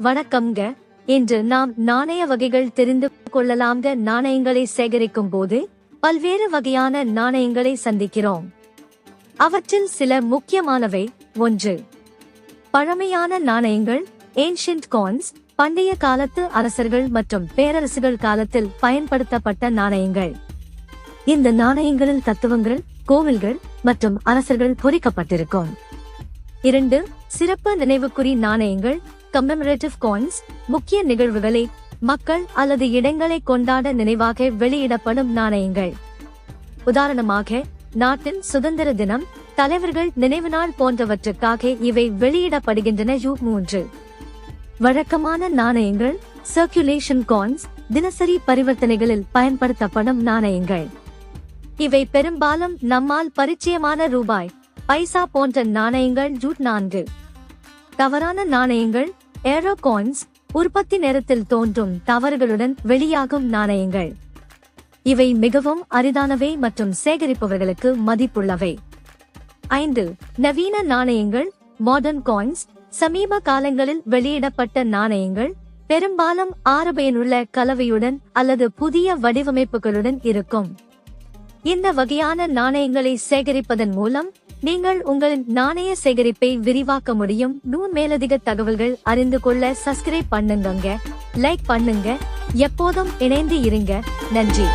வணக்கம்ங்க. இன்று நாம் நாணய வகைகள் தெரிந்து கொள்ளலாம்ங்க. நாணயங்களை சேகரிக்கும் போது பல்வேறு வகையான நாணயங்களை சந்திக்கிறோம். அவற்றில் சில முக்கியமானவை: 1. பழமையான நாணயங்கள், ஏன்ஷியன்ட் காயின்ஸ், பண்டைய காலத்து அரசர்கள் மற்றும் பேரரசுகள் காலத்தில் பயன்படுத்தப்பட்ட நாணயங்கள். இந்த நாணயங்களில் தத்துவங்கள், கோவில்கள் மற்றும் அரசர்கள் பொறிக்கப்பட்டிருக்கும். 2. சிறப்பு நினைவுக்குறி நாணயங்கள், கமெமரேட்டிவ் காயின்ஸ், முக்கிய நிகழ்வுகளை, மக்கள் அல்லது இடங்களை கொண்டாட நினைவாக வெளியிடப்படும் நாணயங்கள். உதாரணமாக, நாட்டின் சுதந்திர தினம், தலைவர்கள் நினைவு நாள் போன்றவற்றுக்காக இவை வெளியிடப்படுகின்றன. 3. வழக்கமான நாணயங்கள், சர்க்குலேஷன் காயின்ஸ், தினசரி பரிவர்த்தனைகளில் பயன்படுத்தப்படும் நாணயங்கள். இவை பெரும்பாலும் நம்மால் பரிச்சயமான ரூபாய், பைசா போன்ற நாணயங்கள். 4. தவறான நாணயங்கள், ஏரோ காயின்ஸ், உற்பத்தி நேரத்தில் தோன்றும் தவறுகளுடன் வெளியாகும் நாணயங்கள். இவை மிகவும் அரிதானவை மற்றும் சேகரிப்பவர்களுக்கு மதிப்புள்ளவை. 5. நவீன நாணயங்கள், மாடர்ன் காயின்ஸ், சமீப காலங்களில் வெளியிடப்பட்ட நாணயங்கள், பெரும்பாலும் ஆரபயனுள்ள கலவையுடன் அல்லது புதிய வடிவமைப்புகளுடன் இருக்கும். இந்த வகையான நாணயங்களை சேகரிப்பதன் மூலம் நீங்கள் உங்களின் நாணய சேகரிப்பை விரிவாக்க முடியும். மேலதிக தகவல்கள் அறிந்து கொள்ள சப்ஸ்கிரைப் பண்ணுங்க, லைக் பண்ணுங்க, எப்போதும் இணைந்து இருங்க. நன்றி.